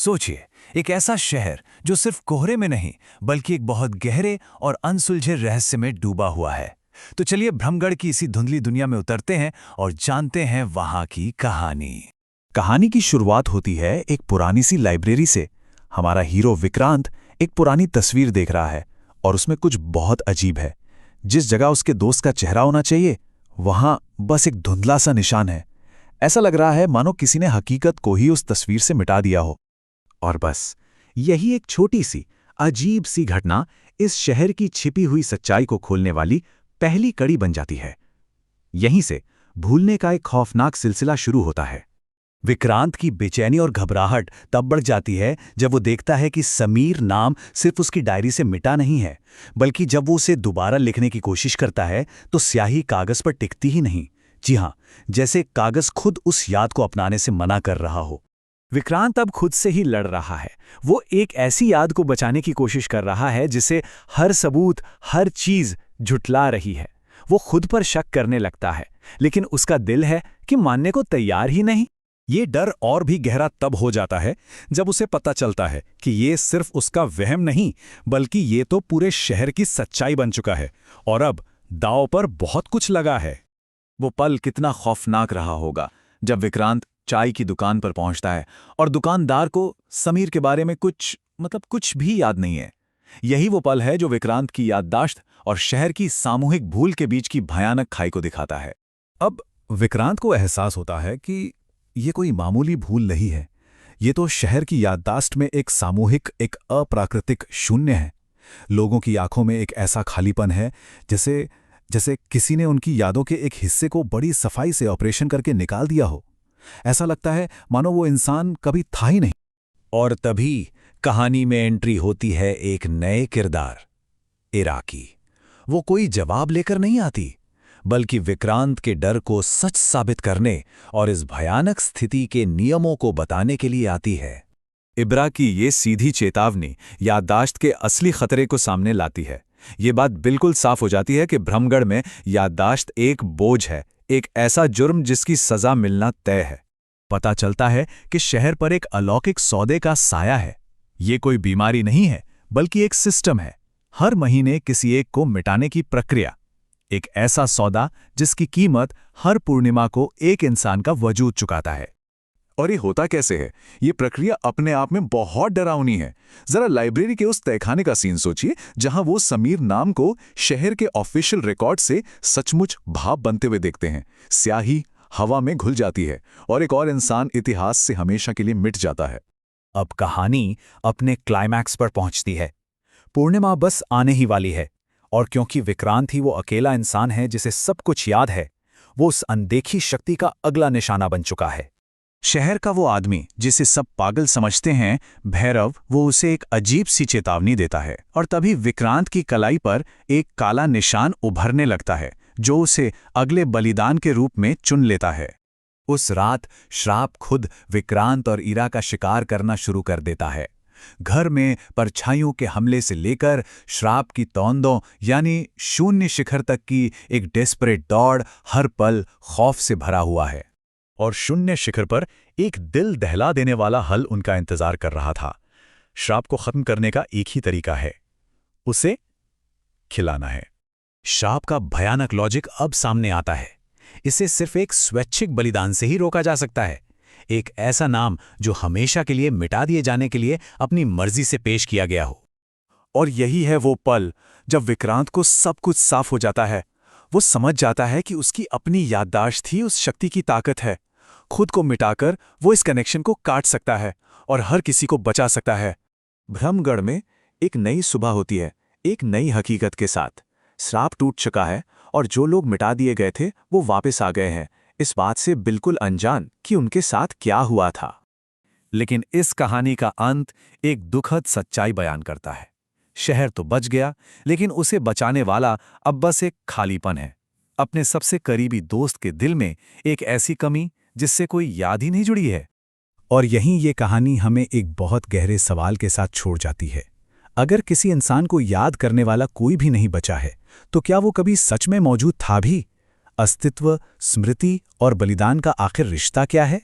सोचिए, एक ऐसा शहर जो सिर्फ कोहरे में नहीं बल्कि एक बहुत गहरे और अनसुलझे रहस्य में डूबा हुआ है। तो चलिए भ्रमगढ़ की इसी धुंधली दुनिया में उतरते हैं और जानते हैं वहां की कहानी। कहानी की शुरुआत होती है एक पुरानी सी लाइब्रेरी से। हमारा हीरो विक्रांत एक पुरानी तस्वीर देख रहा है और उसमें कुछ बहुत अजीब है। जिस जगह उसके दोस्त का चेहरा होना चाहिए, वहां बस एक धुंधला सा निशान है। ऐसा लग रहा है मानो किसी ने हकीकत को ही उस तस्वीर से मिटा दिया हो। और बस यही एक छोटी सी अजीब सी घटना इस शहर की छिपी हुई सच्चाई को खोलने वाली पहली कड़ी बन जाती है। यहीं से भूलने का एक खौफनाक सिलसिला शुरू होता है। विक्रांत की बेचैनी और घबराहट तब बढ़ जाती है जब वो देखता है कि समीर नाम सिर्फ उसकी डायरी से मिटा नहीं है, बल्कि जब वो उसे दोबारा लिखने की कोशिश करता है तो स्याही कागज पर टिकती ही नहीं। जी हाँ, जैसे कागज खुद उस याद को अपनाने से मना कर रहा हो। विक्रांत अब खुद से ही लड़ रहा है। वो एक ऐसी याद को बचाने की कोशिश कर रहा है जिसे हर सबूत, हर चीज झुठला रही है। वो खुद पर शक करने लगता है, लेकिन उसका दिल है कि मानने को तैयार ही नहीं। ये डर और भी गहरा तब हो जाता है जब उसे पता चलता है कि ये सिर्फ उसका वहम नहीं, बल्कि ये तो पूरे शहर की सच्चाई बन चुका है और अब दांव पर बहुत कुछ लगा है। वो पल कितना खौफनाक रहा होगा जब विक्रांत चाय की दुकान पर पहुंचता है और दुकानदार को समीर के बारे में कुछ भी याद नहीं है। यही वो पल है जो विक्रांत की याददाश्त और शहर की सामूहिक भूल के बीच की भयानक खाई को दिखाता है। अब विक्रांत को एहसास होता है कि ये कोई मामूली भूल नहीं है। ये तो शहर की याददाश्त में एक सामूहिक, एक अप्राकृतिक शून्य है। लोगों की आंखों में एक ऐसा खालीपन है जैसे किसी ने उनकी यादों के एक हिस्से को बड़ी सफाई से ऑपरेशन करके निकाल दिया हो। ऐसा लगता है मानो वो इंसान कभी था ही नहीं। और तभी कहानी में एंट्री होती है एक नए किरदार, इराकी। वो कोई जवाब लेकर नहीं आती, बल्कि विक्रांत के डर को सच साबित करने और इस भयानक स्थिति के नियमों को बताने के लिए आती है। इब्रा की ये सीधी चेतावनी याददाश्त के असली खतरे को सामने लाती है। ये बात बिल्कुल साफ हो जाती है कि भ्रमगढ़ में याददाश्त एक बोझ है, एक ऐसा जुर्म जिसकी सजा मिलना तय है। पता चलता है कि शहर पर एक अलौकिक सौदे का साया है। ये कोई बीमारी नहीं है, बल्कि एक सिस्टम है। हर महीने किसी एक को मिटाने की प्रक्रिया। एक ऐसा सौदा जिसकी कीमत हर पूर्णिमा को एक इंसान का वजूद चुकाता है। और ये होता कैसे है? ये प्रक्रिया अपने आप में बहुत डरावनी है। जरा लाइब्रेरी के उस तहखाने का सीन सोचिए, जहां वो समीर नाम को शहर के ऑफिशियल रिकॉर्ड से सचमुच भाप बनते हुए देखते हैं। स्याही हवा में घुल जाती है और एक और इंसान इतिहास से हमेशा के लिए मिट जाता है। अब कहानी अपने क्लाइमैक्स पर पहुंचती है। पूर्णिमा बस आने ही वाली है, और क्योंकि विक्रांत ही वो अकेला इंसान है जिसे सब कुछ याद है, वो उस अनदेखी शक्ति का अगला निशाना बन चुका है। शहर का वो आदमी जिसे सब पागल समझते हैं, भैरव, वो उसे एक अजीब सी चेतावनी देता है। और तभी विक्रांत की कलाई पर एक काला निशान उभरने लगता है जो उसे अगले बलिदान के रूप में चुन लेता है। उस रात श्राप खुद विक्रांत और ईरा का शिकार करना शुरू कर देता है। घर में परछाइयों के हमले से लेकर श्राप की तौंदों यानी शून्य शिखर तक की एक डेस्परेट दौड़ हर पल खौफ से भरा हुआ है। और शून्य शिखर पर एक दिल दहला देने वाला हल उनका इंतजार कर रहा था। श्राप को खत्म करने का एक ही तरीका है, उसे खिलाना है। श्राप का भयानक लॉजिक अब सामने आता है। इसे सिर्फ एक स्वैच्छिक बलिदान से ही रोका जा सकता है। एक ऐसा नाम जो हमेशा के लिए मिटा दिए जाने के लिए अपनी मर्जी से पेश किया गया हो। और यही है वो पल जब विक्रांत को सब कुछ साफ हो जाता है। वो समझ जाता है कि उसकी अपनी याददाश्त ही उस शक्ति की ताकत है। खुद को मिटाकर वो इस कनेक्शन को काट सकता है और हर किसी को बचा सकता है। भ्रमगढ़ में एक नई सुबह होती है, एक नई हकीकत के साथ। श्राप टूट चुका है और जो लोग मिटा दिए गए थे वो वापस आ गए हैं, इस बात से बिल्कुल अनजान कि उनके साथ क्या हुआ था। लेकिन इस कहानी का अंत एक दुखद सच्चाई बयान करता है। शहर तो बच गया, लेकिन उसे बचाने वाला अब बस एक खालीपन है। अपने सबसे करीबी दोस्त के दिल में एक ऐसी कमी जिससे कोई याद ही नहीं जुड़ी है। और यहीं ये कहानी हमें एक बहुत गहरे सवाल के साथ छोड़ जाती है। अगर किसी इंसान को याद करने वाला कोई भी नहीं बचा है, तो क्या वो कभी सच में मौजूद था भी? अस्तित्व, स्मृति और बलिदान का आखिर रिश्ता क्या है?